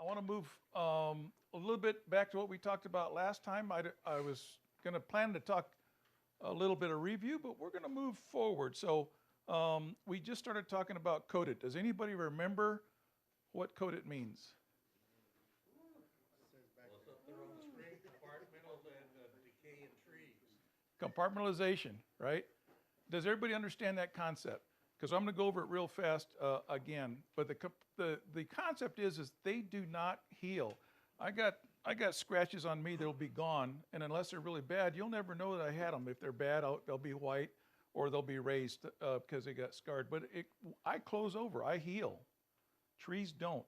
want to move a little bit back to what we talked about last time. I was going to plan to talk a little bit of review, but we're going to move forward. So we just started talking about coated. Does anybody remember what coated means? What's up there on the screen? Compartmentals and decay in trees. Compartmentalization, right? Does everybody understand that concept? Because I'm going to go over it real fast again. But the concept is they do not heal. I got scratches on me that'll be gone, and unless they're really bad, you'll never know that I had them. If they're bad, they'll be white or they'll be raised because they got scarred. But I close over. I heal. Trees don't.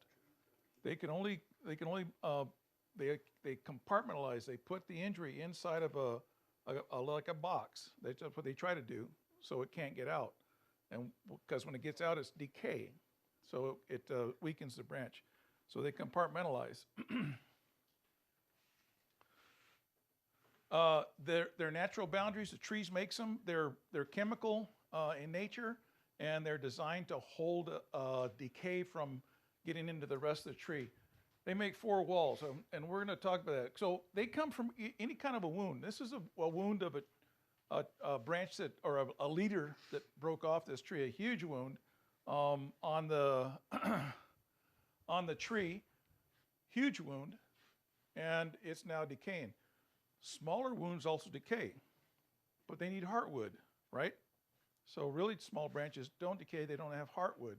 They compartmentalize. They put the injury inside of like a box. That's what they try to do, so it can't get out. And because when it gets out, it's decay, so it weakens the branch. So they compartmentalize. They're natural boundaries. The trees makes them. They're chemical in nature, and they're designed to hold decay from getting into the rest of the tree. They make 4 walls, and we're going to talk about that. So they come from any kind of a wound. This is a wound of a branch that, or a leader that broke off this tree, a huge wound on the on the tree, huge wound, and it's now decaying. Smaller wounds also decay, but they need heartwood, right? So really small branches don't decay, they don't have heartwood.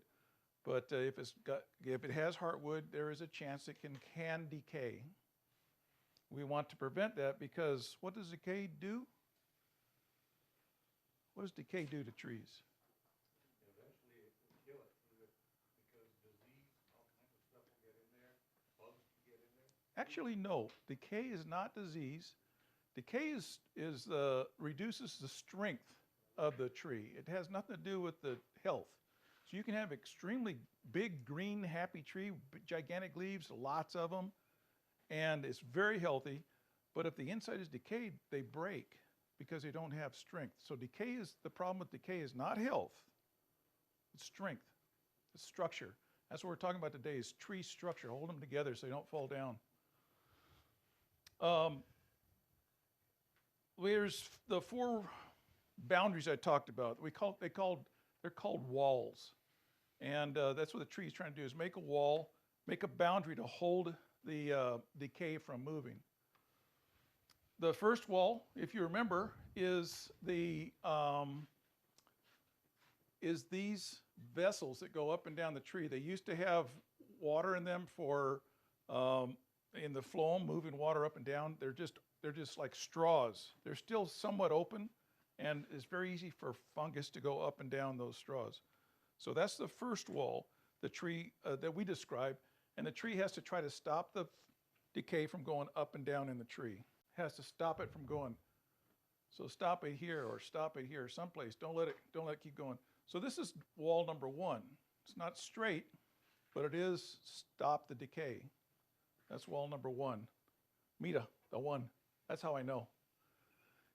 But if it has heartwood, there is a chance it can decay. We want to prevent that because what does decay do? What does decay do to trees? Eventually it can kill it because disease, all kinds of stuff will get in there, bugs can get in there. Actually, no. Decay is not disease. Decay reduces the strength of the tree. It has nothing to do with the health. So you can have extremely big, green, happy tree, gigantic leaves, lots of them, and it's very healthy. But if the inside is decayed, they break because they don't have strength. So the problem with decay is not health, it's strength, it's structure. That's what we're talking about today is tree structure. Hold them together so they don't fall down. There's the 4 boundaries I talked about. They're called walls. And that's what the tree is trying to do is make a wall, make a boundary to hold the decay from moving. The first wall, if you remember, is these vessels that go up and down the tree. They used to have water in them for in the phloem, moving water up and down. They're just like straws. They're still somewhat open, and it's very easy for fungus to go up and down those straws. So that's the first wall, the tree that we describe, and the tree has to try to stop the decay from going up and down in the tree. Has to stop it from going. So stop it here or stop it here someplace. Don't let it keep going. So this is wall number 1. It's not straight, but it is stop the decay. That's wall number 1. Mita, the 1. That's how I know.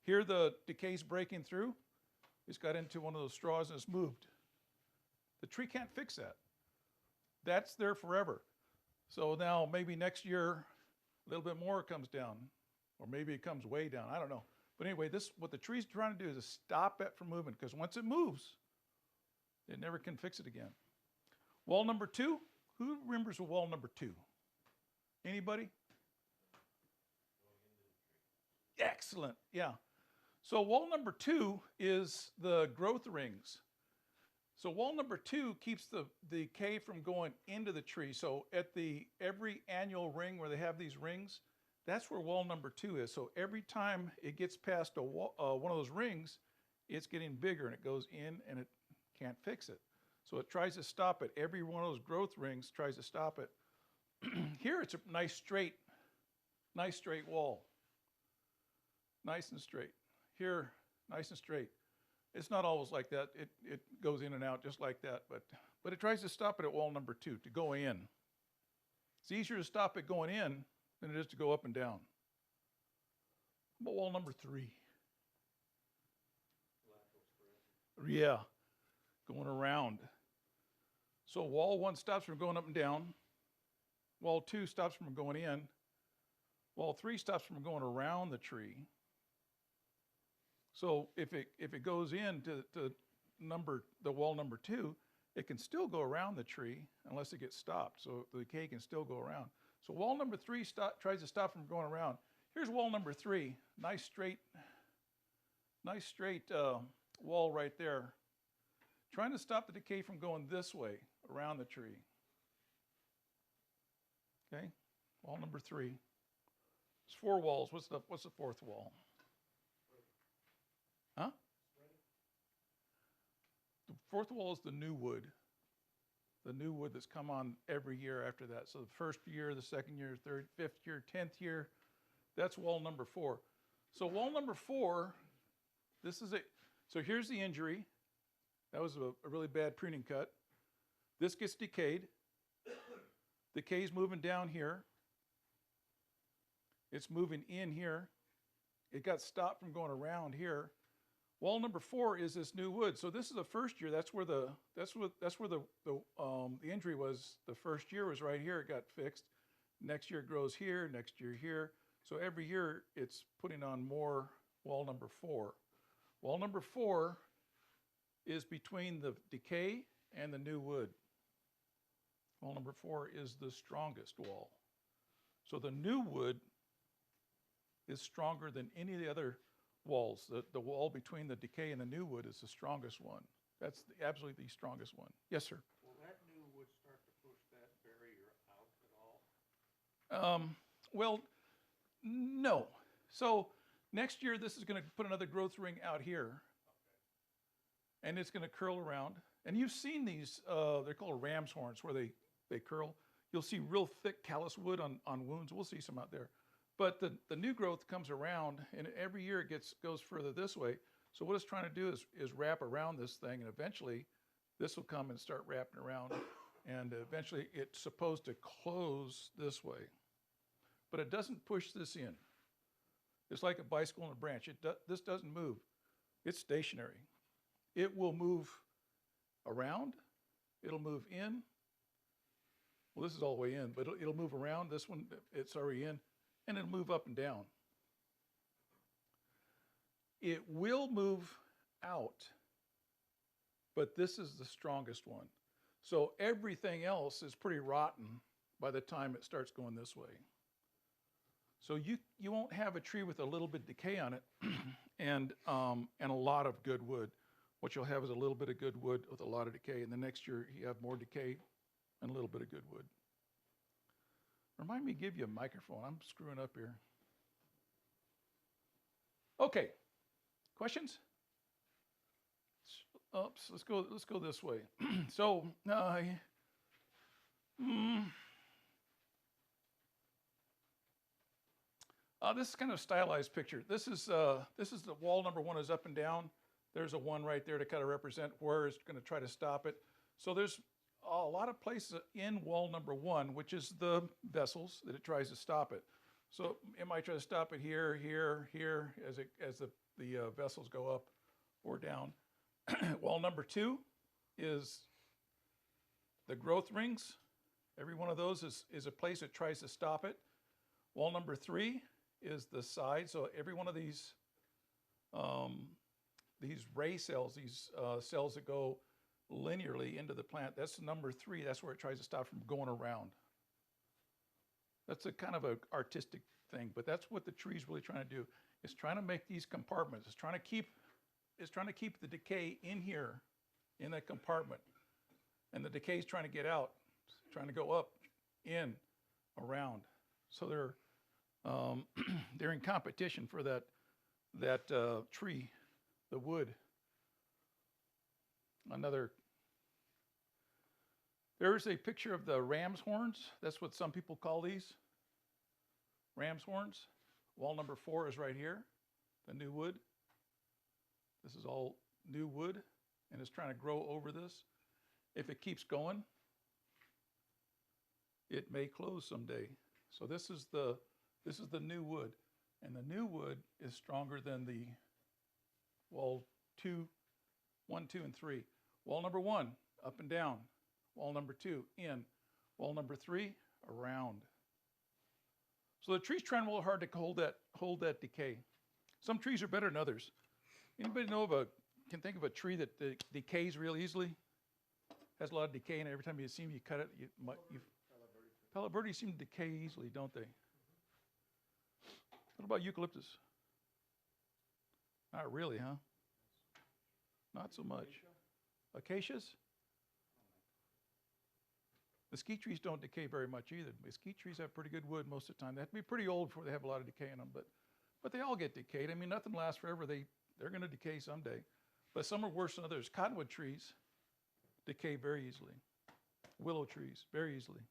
Here the decay's breaking through. It's got into one of those straws and it's moved. The tree can't fix that. That's there forever. So now maybe next year a little bit more comes down, or maybe it comes way down. I don't know. But anyway, what the tree's trying to do is stop it from moving, because once it moves, it never can fix it again. Wall number 2. Who remembers wall number 2? Anybody? Excellent. Yeah. So wall number 2 is the growth rings. So wall number 2 keeps the decay from going into the tree. So at every annual ring where they have these rings, that's where wall number 2 is. So every time it gets past one of those rings, it's getting bigger and it goes in and it can't fix it. So it tries to stop it. Every one of those growth rings tries to stop it. Here it's a nice straight wall. Nice and straight. Here, nice and straight. It's not always like that. It goes in and out just like that, but it tries to stop it at wall number 2, to go in. It's easier to stop it going in than it is to go up and down. How about wall number 3? Yeah, going around. So wall 1 stops from going up and down. wall 2 stops from going in. Wall 3 stops from going around the tree. So if it goes into the wall number 2, it can still go around the tree unless it gets stopped. So the decay can still go around. So wall number 3 tries to stop from going around. Here's wall number 3, nice straight wall right there. Trying to stop the decay from going this way around the tree. Okay, wall number 3. It's 4 walls. What's the 4th wall? Huh? The 4th wall is the new wood. The new wood that's come on every year after that. So the first year, the second year, third, 5th year, 10th year, that's wall number 4. So wall number 4, this is it. So here's the injury. That was a really bad pruning cut. This gets decayed. Decay's moving down here. It's moving in here. It got stopped from going around here. Wall number 4 is this new wood. So this is the first year. That's where the injury was. The first year was right here. It got fixed. Next year it grows here. Next year here. So every year it's putting on more wall number 4. Wall number 4 is between the decay and the new wood. Wall number 4 is the strongest wall. So the new wood is stronger than any of the other walls. The wall between the decay and the new wood is the strongest one. That's absolutely the strongest one. Yes, sir. Will that new wood start to push that barrier out at all? Well, no. So next year, this is going to put another growth ring out here. Okay. And it's going to curl around. And you've seen these, they're called ram's horns, where they curl. You'll see real thick callus wood on wounds. We'll see some out there. But the new growth comes around, and every year it goes further this way. So what it's trying to do is wrap around this thing, and eventually this will come and start wrapping around, and eventually it's supposed to close this way. But it doesn't push this in. It's like a bicycle on a branch. This doesn't move. It's stationary. It will move around. It'll move in. Well, this is all the way in, but it'll move around. This one, it's already in. And it'll move up and down. It will move out, but this is the strongest one. So everything else is pretty rotten by the time it starts going this way. So you won't have a tree with a little bit of decay on it and a lot of good wood. What you'll have is a little bit of good wood with a lot of decay, and the next year you have more decay and a little bit of good wood. Remind me to give you a microphone. I'm screwing up here. Okay. Questions? Oops, let's go this way. So, this is kind of a stylized picture. This is the wall number 1 is up and down. There's a 1 right there to kind of represent where it's going to try to stop it. So there's a lot of places in wall number 1, which is the vessels that it tries to stop it. So it might try to stop it here, here, here, as the vessels go up or down. Wall number 2 is the growth rings. Every one of those is a place that tries to stop it. Wall number 3 is the side. So every one of these ray cells, these cells that go linearly into the plant, that's number 3. That's where it tries to stop from going around. That's a kind of an artistic thing, but that's what the tree's really trying to do. It's trying to make these compartments. It's trying to keep the decay in here, in that compartment. And the decay's trying to get out, trying to go up, in, around. So they're in competition for that tree, the wood. There's a picture of the ram's horns. That's what some people call these. Ram's horns. Wall number 4 is right here, the new wood. This is all new wood, and it's trying to grow over this. If it keeps going, it may close someday. So this is the new wood, and the new wood is stronger than the wall 1, 2, and 3. Wall number 1, up and down. Wall number 2, in. Wall number 3, around. So the tree's trying real hard to hold that decay. Some trees are better than others. Anybody can think of a tree that decays real easily? Has a lot of decay in it. Every time you see them, you cut it. Palo Verde seem to decay easily, don't they? What about eucalyptus? Not really, huh? Not so much. Acacias? Mesquite trees don't decay very much either. Mesquite trees have pretty good wood most of the time. They have to be pretty old before they have a lot of decay in them, but they all get decayed. I mean, nothing lasts forever. They're going to decay someday. But some are worse than others. Cottonwood trees decay very easily. Willow trees, very easily.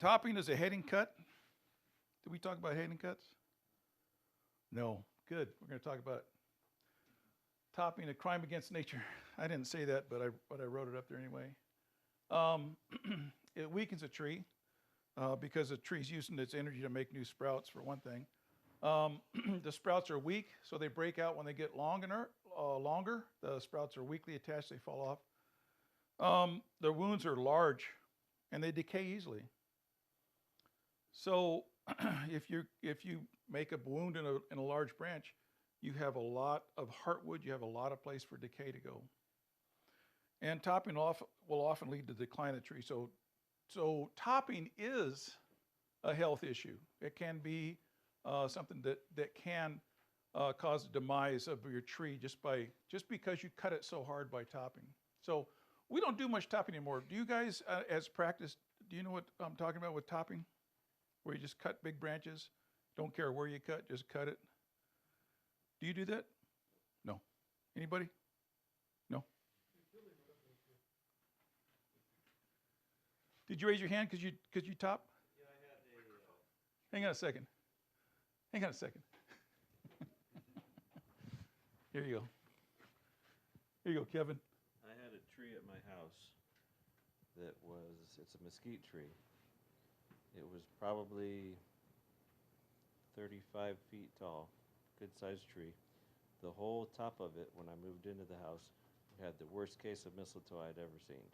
Topping is a heading cut. Did we talk about heading cuts? No. Good. We're going to talk about topping, a crime against nature. I didn't say that, but I wrote it up there anyway. It weakens a tree because the tree's using its energy to make new sprouts, for one thing. The sprouts are weak, so they break out when they get longer. The sprouts are weakly attached, they fall off. The wounds are large, and they decay easily. So if you make a wound in a large branch, you have a lot of heartwood, you have a lot of place for decay to go. And topping off will often lead to the decline of the tree. So topping is a health issue. It can be something that can cause the demise of your tree just because you cut it so hard by topping. So we don't do much topping anymore. Do you guys, as practice, do you know what I'm talking about with topping? Where you just cut big branches, don't care where you cut, just cut it. Do you do that? No. Anybody? No. Did you raise your hand because you top? Yeah, I had a, Hang on a second. Hang on a second. Here you go. Here you go, Kevin. I had a tree at my house that it's a mesquite tree. It was probably 35 feet tall, good-sized tree. The whole top of it, when I moved into the house, had the worst case of mistletoe I'd ever seen.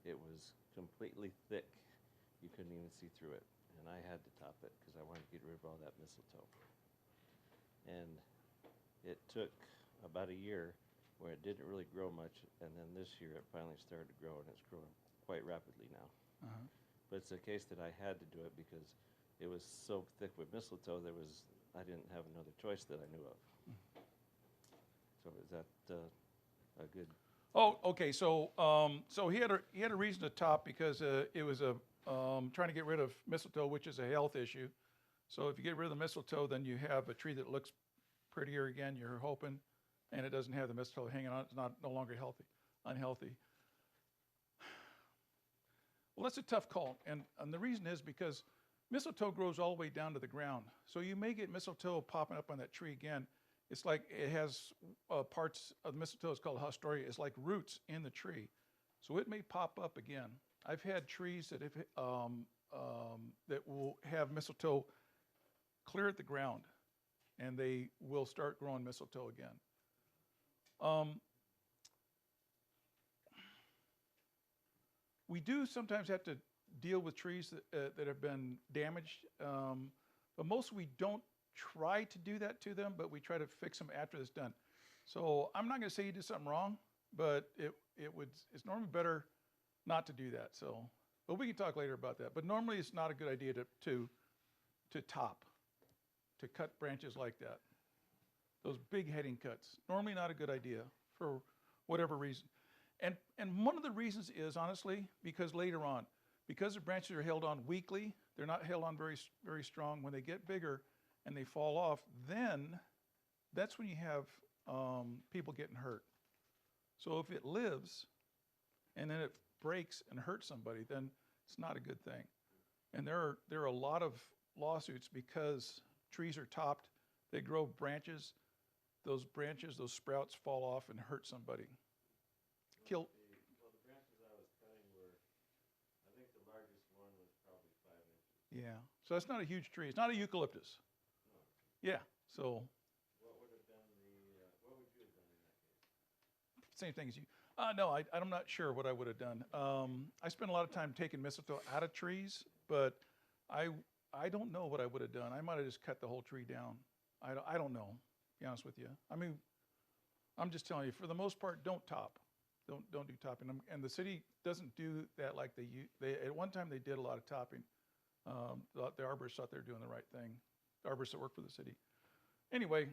It was completely thick. You couldn't even see through it. And I had to top it because I wanted to get rid of all that mistletoe. And it took about a year where it didn't really grow much, and then this year it finally started to grow, and it's growing quite rapidly now. Uh-huh. But it's a case that I had to do it because it was so thick with mistletoe, I didn't have another choice that I knew of. So is that a good? Oh, okay. So he had a reason to top because it was trying to get rid of mistletoe, which is a health issue. So if you get rid of the mistletoe, then you have a tree that looks prettier again. You're hoping, and it doesn't have the mistletoe hanging on. It's no longer unhealthy. Well, that's a tough call, and the reason is because mistletoe grows all the way down to the ground. So you may get mistletoe popping up on that tree again. It's like it has parts of the mistletoe is called haustoria. It's like roots in the tree, so it may pop up again. I've had trees that that will have mistletoe clear at the ground, and they will start growing mistletoe again. We do sometimes have to deal with trees that have been damaged, but most we don't try to do that to them, but we try to fix them after it's done. So I'm not going to say you did something wrong, but it's normally better not to do that. So, but we can talk later about that. But normally it's not a good idea to top, to cut branches like that. Those big heading cuts, normally not a good idea for whatever reason. And one of the reasons is, honestly, because later on, because the branches are held on weakly, they're not held on very, very strong. When they get bigger and they fall off, then that's when you have people getting hurt. So if it lives and then it breaks and hurts somebody, then it's not a good thing. And there are a lot of lawsuits because trees are topped, they grow branches, those sprouts fall off and hurt somebody. Well, the branches I was cutting were, I think the largest one was probably 5 inches. Yeah, so that's not a huge tree. It's not a eucalyptus. No. Yeah, so What would you have done in that case? same thing as you. No, I'm not sure what I would have done. I spent a lot of time taking mistletoe out of trees, but I, I don't know what I would have done. I might have just cut the whole tree down. I don't know, to be honest with you. I mean, I'm just telling you, for the most part, don't top. Don't do topping. And the city doesn't do that like they at one time they did a lot of topping. The arborists thought they were doing the right thing. The arborists that work for the city. Anyway,